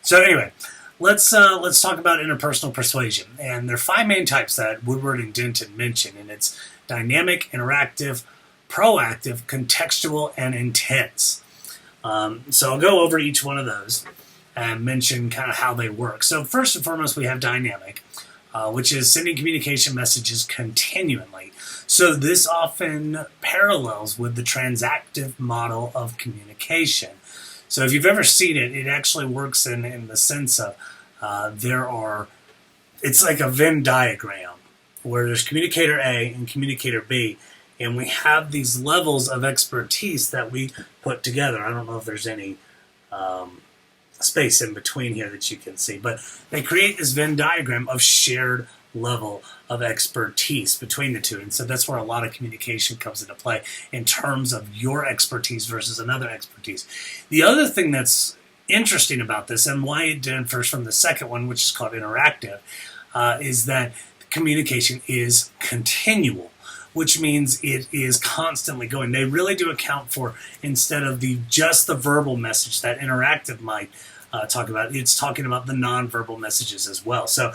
So anyway, let's talk about interpersonal persuasion. And there are 5 main types that Woodward and Denton mention, and it's dynamic, interactive, proactive, contextual, and intense. So I'll go over each one of those and mention kind of how they work. So first and foremost, we have dynamic, which is sending communication messages continually. So this often parallels with the transactive model of communication. So if you've ever seen it, it actually works in the sense of it's like a Venn diagram where there's communicator A and communicator B, and we have these levels of expertise that we put together. I don't know if there's any space in between here that you can see, but they create this Venn diagram of shared level of expertise between the two. And so that's where a lot of communication comes into play in terms of your expertise versus another expertise. The other thing that's interesting about this, and why it differs from the second one, which is called interactive, is that communication is continual, which means it is constantly going. They really do account for, instead of just the verbal message that interactive might talk about, it's talking about the nonverbal messages as well. So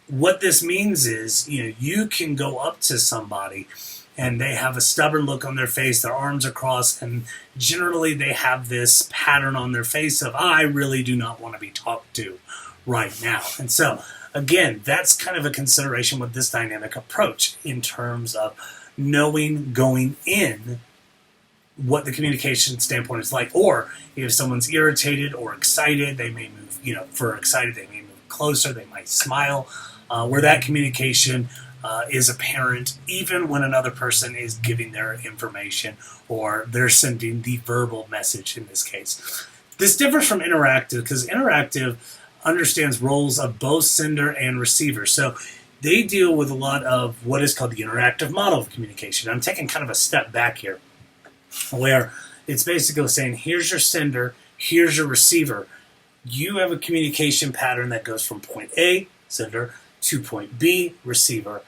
what this means is, you can go up to somebody and they have a stubborn look on their face, their arms are crossed, and generally they have this pattern on their face of, I really do not want to be talked to right now. And so, again, that's kind of a consideration with this dynamic approach in terms of knowing going in what the communication standpoint is like. Or if someone's irritated or excited, they may move, for excited, they may move closer, they might smile, where that communication is apparent even when another person is giving their information or they're sending the verbal message in this case. This differs from interactive because interactive understands roles of both sender and receiver. So they deal with a lot of what is called the interactive model of communication. I'm taking kind of a step back here where it's basically saying, here's your sender, here's your receiver. You have a communication pattern that goes from point A, sender, to point B, receiver.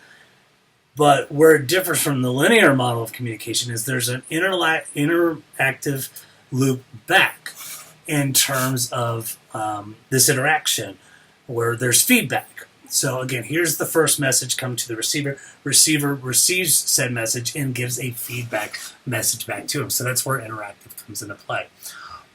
But where it differs from the linear model of communication is there's an interactive loop back in terms of this interaction where there's feedback. So again, here's the first message come to the receiver. Receiver receives said message and gives a feedback message back to him. So that's where interactive comes into play.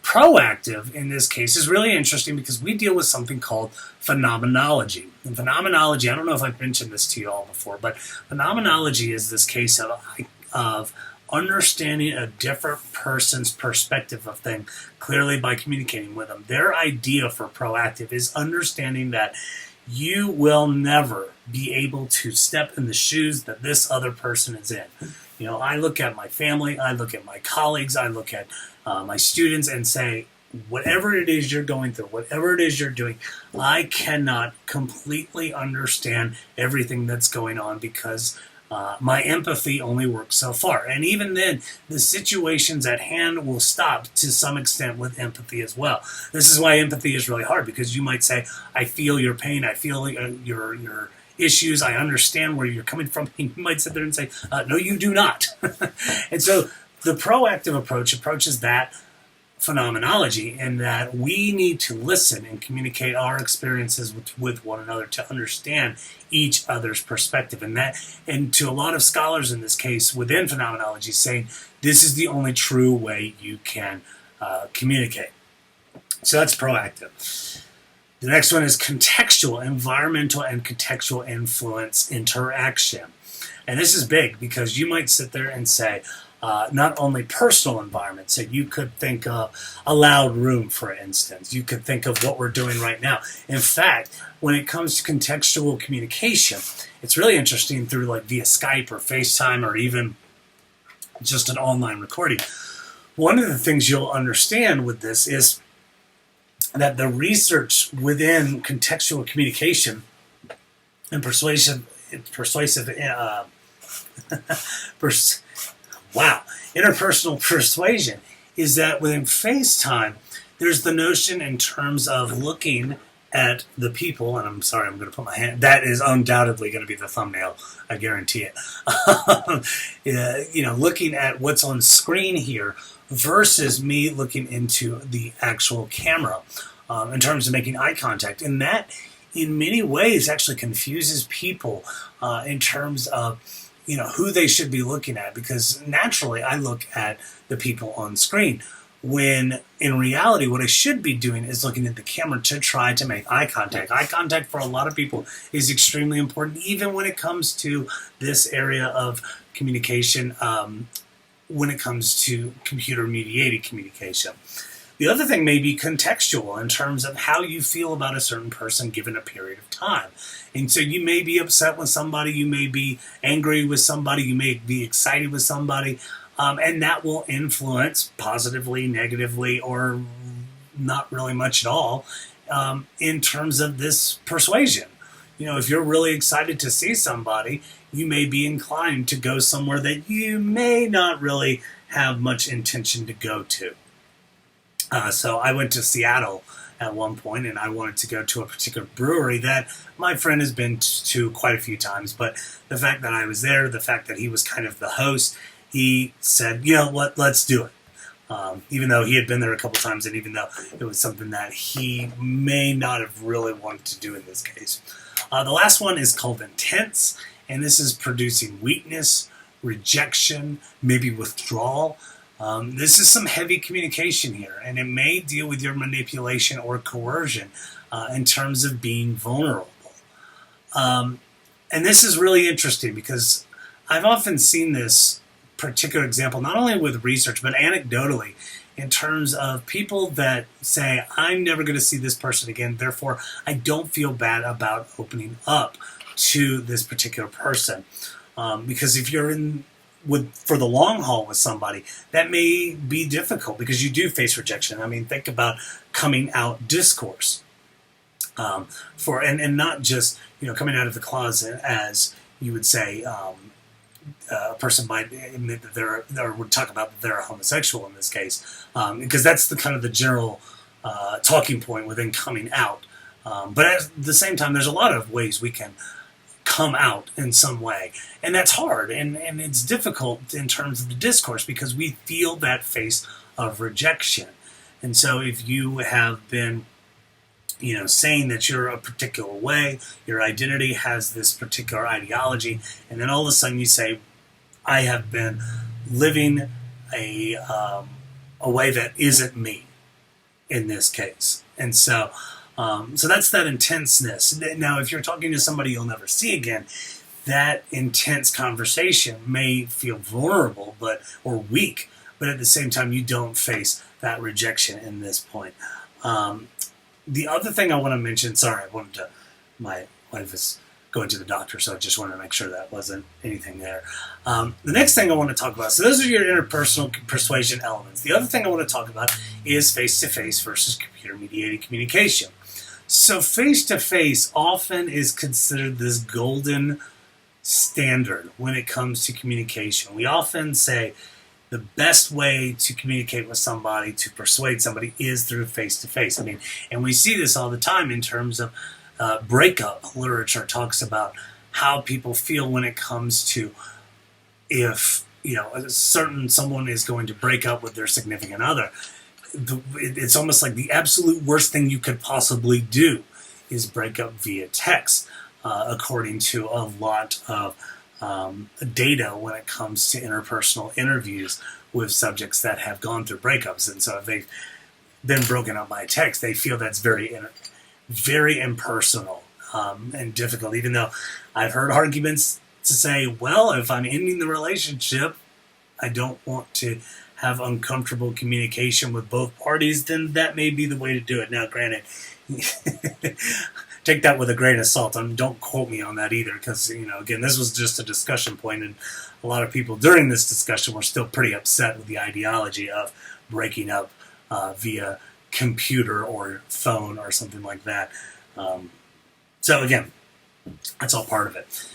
Proactive, in this case, is really interesting because we deal with something called phenomenology. And phenomenology, I don't know if I've mentioned this to you all before, but phenomenology is this case of understanding a different person's perspective of things clearly by communicating with them. Their idea for proactive is understanding that you will never be able to step in the shoes that this other person is in. I look at my family, I look at my colleagues, I look at my students and say, whatever it is you're going through, whatever it is you're doing, I cannot completely understand everything that's going on because my empathy only works so far. And even then, the situations at hand will stop to some extent with empathy as well. This is why empathy is really hard, because you might say, I feel your pain, I feel your issues, I understand where you're coming from. You might sit there and say, no, you do not. And so the proactive approach approaches that phenomenology in that we need to listen and communicate our experiences with one another to understand each other's perspective. And to a lot of scholars in this case within phenomenology saying this is the only true way you can communicate. So that's proactive. The next one is contextual, environmental and contextual influence interaction. And this is big because you might sit there and say, not only personal environment, so you could think of a loud room, for instance. You could think of what we're doing right now. In fact, when it comes to contextual communication, it's really interesting through like via Skype or FaceTime or even just an online recording. One of the things you'll understand with this is that the research within contextual communication and interpersonal persuasion is that within FaceTime, there's the notion in terms of looking at the people, and I'm sorry, I'm going to put my hand, that is undoubtedly going to be the thumbnail, I guarantee it. Looking at what's on screen here versus me looking into the actual camera. in terms of making eye contact. And that, in many ways, actually confuses people in terms of who they should be looking at, because naturally I look at the people on screen, when in reality what I should be doing is looking at the camera to try to make eye contact. Eye contact for a lot of people is extremely important, even when it comes to this area of communication, when it comes to computer-mediated communication. The other thing may be contextual in terms of how you feel about a certain person given a period of time. And so you may be upset with somebody, you may be angry with somebody, you may be excited with somebody, and that will influence positively, negatively, or not really much at all in terms of this persuasion. If you're really excited to see somebody, you may be inclined to go somewhere that you may not really have much intention to go to. So I went to Seattle at one point, and I wanted to go to a particular brewery that my friend has been to quite a few times. But the fact that I was there, the fact that he was kind of the host, he said, let's do it. Even though he had been there a couple times, and even though it was something that he may not have really wanted to do in this case. The last one is called intense, and this is producing weakness, rejection, maybe withdrawal. This is some heavy communication here, and it may deal with your manipulation or coercion in terms of being vulnerable. And this is really interesting because I've often seen this particular example, not only with research, but anecdotally, in terms of people that say, I'm never going to see this person again, therefore I don't feel bad about opening up to this particular person. Because if you're for the long haul with somebody, that may be difficult because you do face rejection. I mean, think about coming out discourse, and not just coming out of the closet, as you would say. A person might admit that or would talk about that they're a homosexual in this case, because that's the kind of the general talking point within coming out. But at the same time, there's a lot of ways we can come out in some way, and that's hard, and it's difficult in terms of the discourse because we feel that face of rejection. And so if you have been saying that you're a particular way, your identity has this particular ideology, and then all of a sudden you say, I have been living a way that isn't me in this case. And so that's that intenseness. Now, if you're talking to somebody you'll never see again, that intense conversation may feel vulnerable or weak, but at the same time, you don't face that rejection in this point. The other thing I want to mention, my wife is going to the doctor, so I just wanted to make sure that wasn't anything there. The next thing I want to talk about, so those are your interpersonal persuasion elements. The other thing I want to talk about is face-to-face versus computer-mediated communication. So face-to-face often is considered this golden standard when it comes to communication. We often say the best way to communicate with somebody, to persuade somebody, is through face-to-face. I mean, and we see this all the time in terms of breakup literature talks about how people feel when it comes to if someone is going to break up with their significant other. It's almost like the absolute worst thing you could possibly do is break up via text, according to a lot of data when it comes to interpersonal interviews with subjects that have gone through breakups. And so if they've been broken up by text, they feel that's very impersonal and difficult, even though I've heard arguments to say, well, if I'm ending the relationship, I don't want to have uncomfortable communication with both parties, then that may be the way to do it. Now, granted, take that with a grain of salt. Don't quote me on that either, because, again, this was just a discussion point, and a lot of people during this discussion were still pretty upset with the ideology of breaking up via computer or phone or something like that. So again, that's all part of it.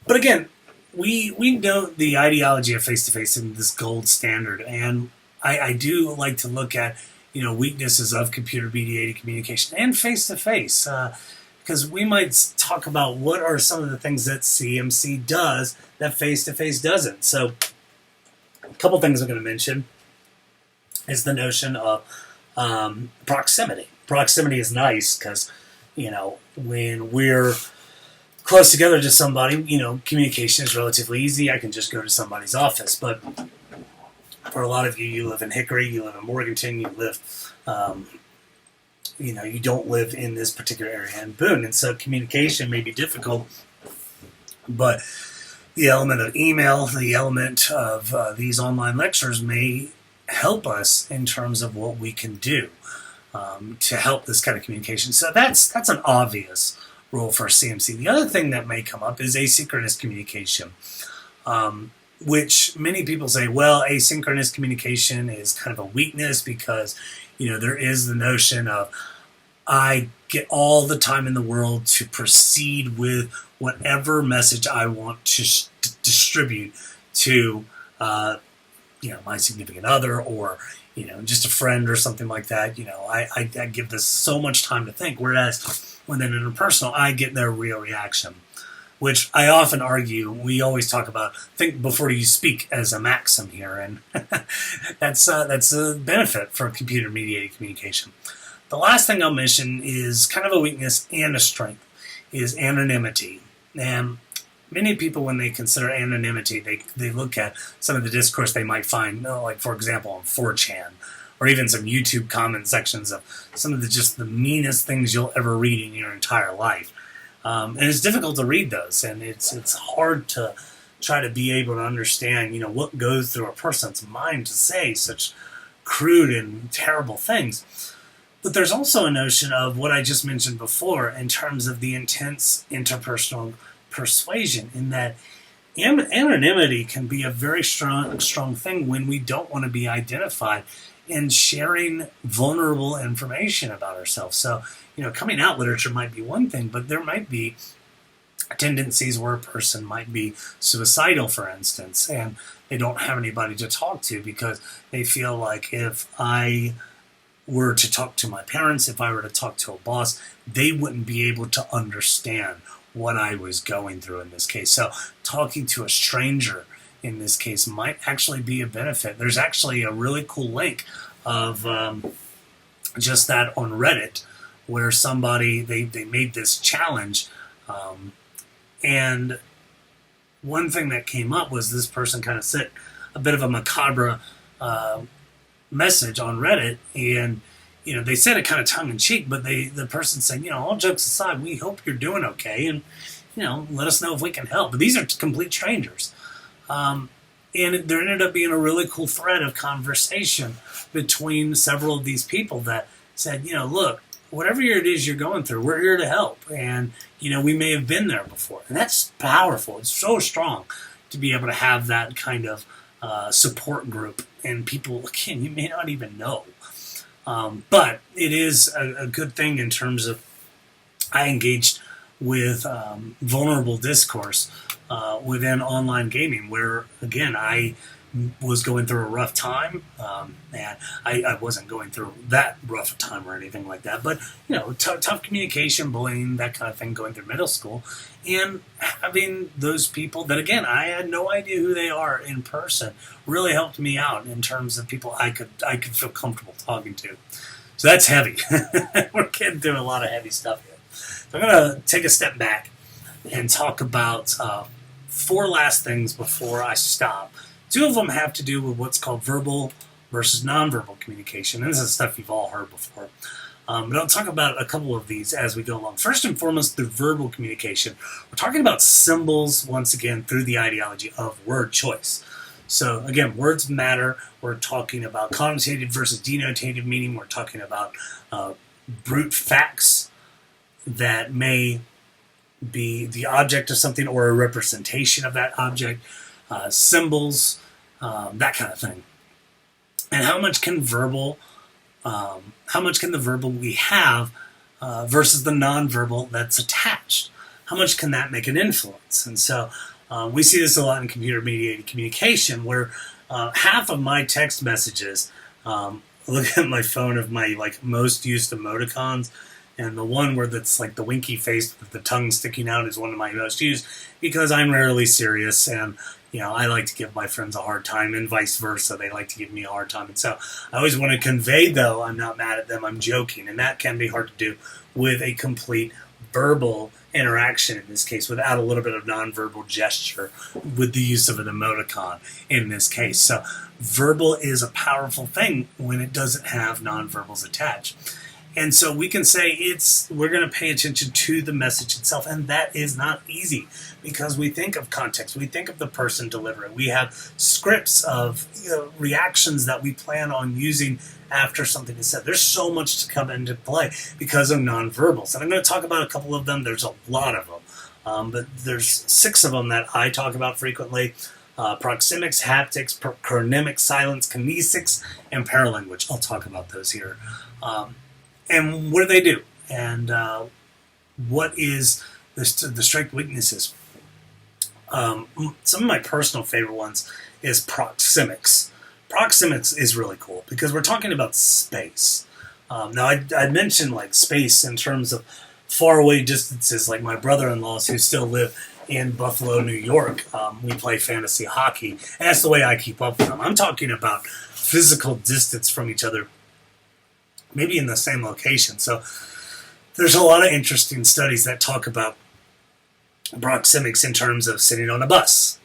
But again, we know the ideology of face-to-face and this gold standard, and I do like to look at weaknesses of computer-mediated communication and face-to-face, because we might talk about what are some of the things that CMC does that face-to-face doesn't. So a couple things I'm going to mention is the notion of proximity. Proximity is nice because, when we're close together to somebody, communication is relatively easy. I can just go to somebody's office. But for a lot of you, you live in Hickory, you live in Morganton, you live, you don't live in this particular area in Boone. And so communication may be difficult, but the element of email, the element of these online lectures may help us in terms of what we can do to help this kind of communication. So that's an obvious rule for CMC. The other thing that may come up is asynchronous communication, which many people say, well, asynchronous communication is kind of a weakness because, there is the notion of I get all the time in the world to proceed with whatever message I want to distribute to, my significant other or, just a friend or something like that. I give this so much time to think, whereas when in interpersonal, I get their real reaction, which I often argue. We always talk about think before you speak as a maxim here, and that's a benefit for computer-mediated communication. The last thing I'll mention is kind of a weakness and a strength, is anonymity. And many people, when they consider anonymity, they look at some of the discourse they might find, like, for example, on 4chan, or even some YouTube comment sections of some of the meanest things you'll ever read in your entire life. And it's difficult to read those, and it's hard to try to be able to understand, what goes through a person's mind to say such crude and terrible things. But there's also a notion of what I just mentioned before in terms of the intense interpersonal persuasion, in that anonymity can be a very strong thing when we don't want to be identified in sharing vulnerable information about ourselves. So, coming out literature might be one thing, but there might be tendencies where a person might be suicidal, for instance, and they don't have anybody to talk to because they feel like if I were to talk to my parents, if I were to talk to a boss, they wouldn't be able to understand what I was going through in this case. So talking to a stranger in this case might actually be a benefit. There's actually a really cool link of just that on Reddit where somebody, they made this challenge, and one thing that came up was this person kind of sent a bit of a macabre message on Reddit, and they said it kind of tongue-in-cheek, but the person said, all jokes aside, we hope you're doing okay, and let us know if we can help. But these are complete strangers, and there ended up being a really cool thread of conversation between several of these people that said, look, whatever it is you're going through, we're here to help, and we may have been there before, and that's powerful. It's so strong to be able to have that kind of support group, and people, again, you may not even know. But it is a good thing in terms of I engaged with vulnerable discourse within online gaming where, again, I was going through a rough time, and I wasn't going through that rough time or anything like that, but, tough communication, bullying, that kind of thing going through middle school, and having those people that, again, I had no idea who they are in person really helped me out in terms of people I could feel comfortable talking to. So that's heavy. We're getting through a lot of heavy stuff here. So I'm going to take a step back and talk about 4 last things before I stop. 2 of them have to do with what's called verbal versus nonverbal communication. And this is stuff you've all heard before. But I'll talk about a couple of these as we go along. First and foremost, through verbal communication, we're talking about symbols, once again, through the ideology of word choice. So, again, words matter. We're talking about connotative versus denotative meaning. We're talking about brute facts that may be the object of something or a representation of that object, symbols, that kind of thing. And how much can the verbal we have versus the nonverbal that's attached? How much can that make an influence? And so we see this a lot in computer-mediated communication, where half of my text messages, look at my phone of my most used emoticons, and the one where that's like the winky face with the tongue sticking out is one of my most used because I'm rarely serious, and I like to give my friends a hard time, and vice versa. They like to give me a hard time. And so I always want to convey, though, I'm not mad at them, I'm joking. And that can be hard to do with a complete verbal interaction in this case, without a little bit of nonverbal gesture, with the use of an emoticon in this case. So verbal is a powerful thing when it doesn't have nonverbals attached. And so we can say we're going to pay attention to the message itself, and that is not easy because we think of context, we think of the person delivering, we have scripts of reactions that we plan on using after something is said. There's so much to come into play because of nonverbals, and I'm going to talk about a couple of them. There's a lot of them, but there's 6 of them that I talk about frequently. Proxemics, haptics, chronemics, silence, kinesics, and paralanguage. I'll talk about those here. And what do they do? And what is the strength weaknesses? Some of my personal favorite ones is proxemics. Proxemics is really cool because we're talking about space. Now, I mentioned like space in terms of far away distances, like my brother-in-laws who still live in Buffalo, New York. We play fantasy hockey, and that's the way I keep up with them. I'm talking about physical distance from each other, maybe in the same location. So there's a lot of interesting studies that talk about proxemics in terms of sitting on a bus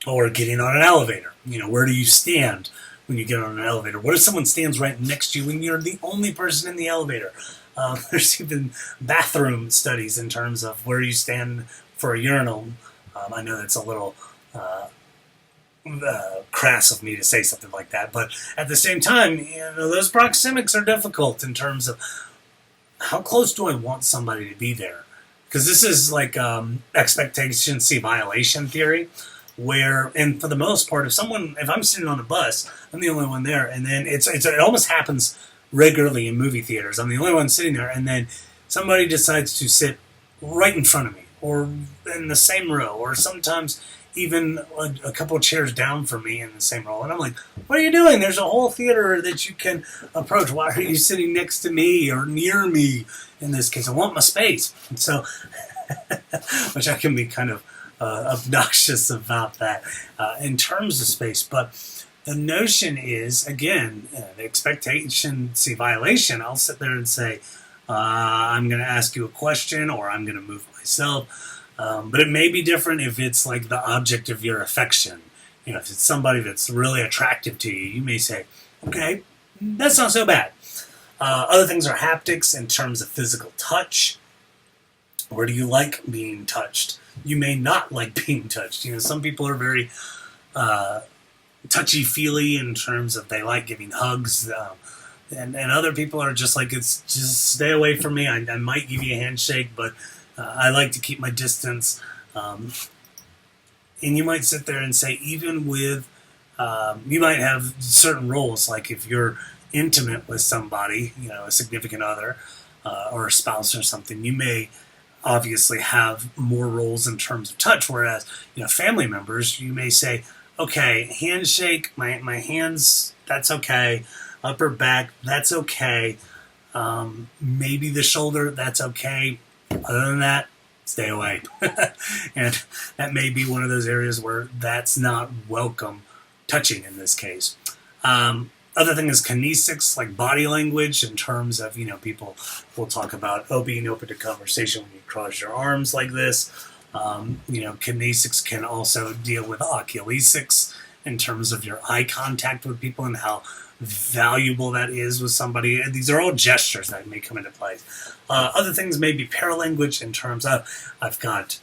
or getting on an elevator. Where do you stand when you get on an elevator? What if someone stands right next to you when you're the only person in the elevator? There's even bathroom studies in terms of where you stand for a urinal. I know that's a little crass of me to say something like that, but at the same time, those proxemics are difficult in terms of how close do I want somebody to be there? Because this is like expectation violation theory, where, and for the most part, if I'm sitting on a bus, I'm the only one there, and then it almost happens regularly in movie theaters. I'm the only one sitting there, and then somebody decides to sit right in front of me, or in the same row, or sometimes even a couple of chairs down from me in the same row. And I'm like, what are you doing? There's a whole theater that you can approach. Why are you sitting next to me or near me? In this case, I want my space. And so, which I can be kind of obnoxious about that in terms of space. But the notion is, again, the expectation violation. I'll sit there and say, I'm going to ask you a question, or I'm going to move myself. But it may be different if it's like the object of your affection. If it's somebody that's really attractive to you, you may say, okay, that's not so bad. Other things are haptics in terms of physical touch. Where do you like being touched? You may not like being touched. Some people are very touchy-feely in terms of they like giving hugs. And other people are just like, just stay away from me. I might give you a handshake, but I like to keep my distance. And you might sit there and say, even with, you might have certain roles, like if you're intimate with somebody, a significant other or a spouse or something, you may obviously have more roles in terms of touch, whereas, family members, you may say, okay, handshake, my hands, that's okay, upper back, that's okay, maybe the shoulder, that's okay. Other than that, stay away. And that may be one of those areas where that's not welcome touching in this case. Other thing is kinesics, like body language, in terms of, people will talk about being open to conversation when you cross your arms like this. Kinesics can also deal with oculesics in terms of your eye contact with people and how valuable that is with somebody. And these are all gestures that may come into play. Other things may be paralanguage in terms of, I've got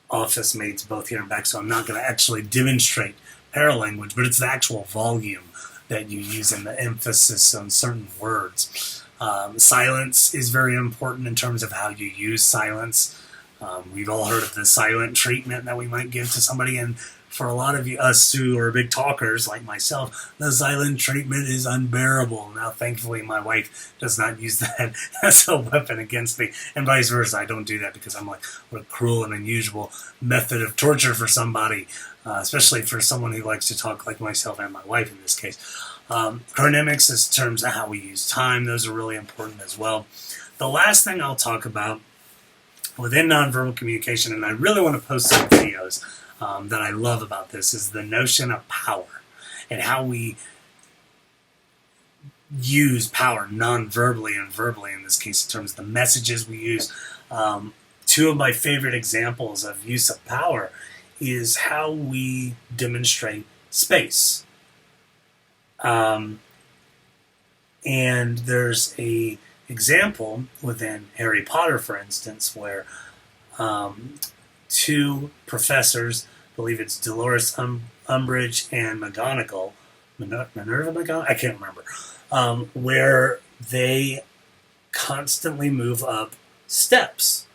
office mates both here and back, so I'm not going to actually demonstrate paralanguage, but it's the actual volume that you use and the emphasis on certain words. Silence is very important in terms of how you use silence. We've all heard of the silent treatment that we might give to somebody, and for a lot of us who are big talkers like myself, the silent treatment is unbearable. Now, thankfully, my wife does not use that as a weapon against me, and vice versa. I don't do that because I'm like, what a cruel and unusual method of torture for somebody, especially for someone who likes to talk like myself and my wife in this case. Chronemics is in terms of how we use time. Those are really important as well. The last thing I'll talk about within nonverbal communication, and I really want to post some videos that I love about this, is the notion of power and how we use power non-verbally and verbally, in this case in terms of the messages we use. Two of my favorite examples of use of power is how we demonstrate space. And there's a example within Harry Potter, for instance, where two professors, I believe it's Dolores Umbridge and Minerva McGonagall, I can't remember, where they constantly move up steps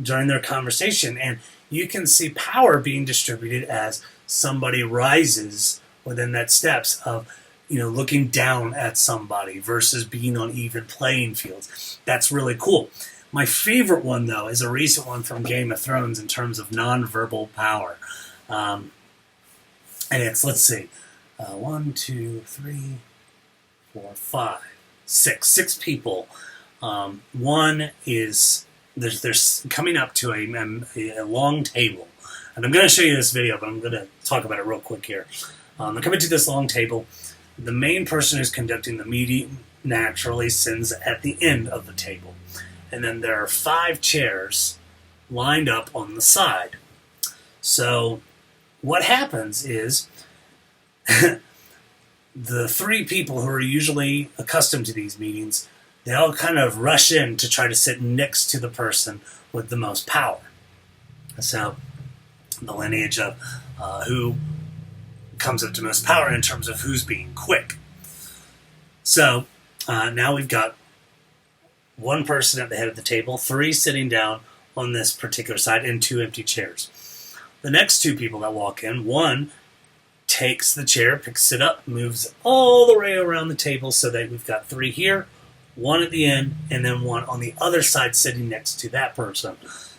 during their conversation, and you can see power being distributed as somebody rises within that steps of, looking down at somebody versus being on even playing fields. That's really cool. My favorite one, though, is a recent one from Game of Thrones in terms of nonverbal power. And it's, let's see, 1, 2, 3, 4, 5, 6. 6 people. One is, there's coming up to a long table. And I'm going to show you this video, but I'm going to talk about it real quick here. They're coming to this long table. The main person who's conducting the meeting naturally sits at the end of the table. And then there are 5 chairs lined up on the side. So what happens is the 3 people who are usually accustomed to these meetings, they all kind of rush in to try to sit next to the person with the most power. So the lineage of who comes up to most power in terms of who's being quick. So now we've got 1 person at the head of the table, 3 sitting down on this particular side, and 2 empty chairs. The next 2 people that walk in, 1 takes the chair, picks it up, moves all the way around the table so that we've got 3 here, 1 at the end, and then 1 on the other side sitting next to that person.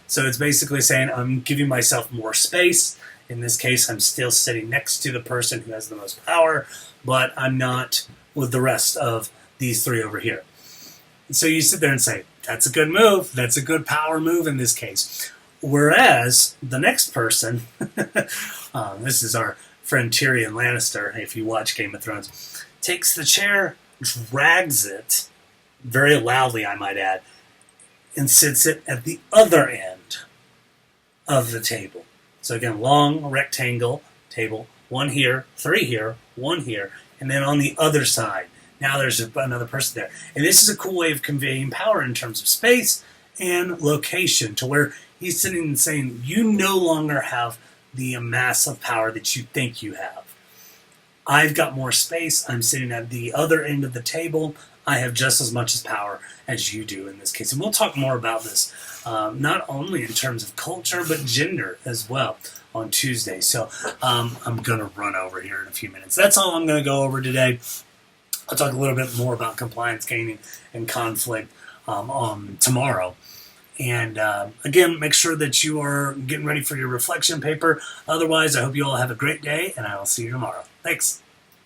So it's basically saying I'm giving myself more space. In this case, I'm still sitting next to the person who has the most power, but I'm not with the rest of these 3 over here. And so you sit there and say, that's a good move. That's a good power move in this case. Whereas the next person, this is our friend Tyrion Lannister, if you watch Game of Thrones, takes the chair, drags it, very loudly I might add, and sits it at the other end of the table. So again, long rectangle table, 1 here, 3 here, 1 here, and then on the other side, now there's another person there. And this is a cool way of conveying power in terms of space and location, to where he's sitting and saying, you no longer have the mass of power that you think you have. I've got more space. I'm sitting at the other end of the table. I have just as much power as you do in this case. And we'll talk more about this, not only in terms of culture, but gender as well on Tuesday. So I'm going to run over here in a few minutes. That's all I'm going to go over today. I'll talk a little bit more about compliance gaining and conflict on tomorrow. And again, make sure that you are getting ready for your reflection paper. Otherwise, I hope you all have a great day, and I will see you tomorrow. Thanks.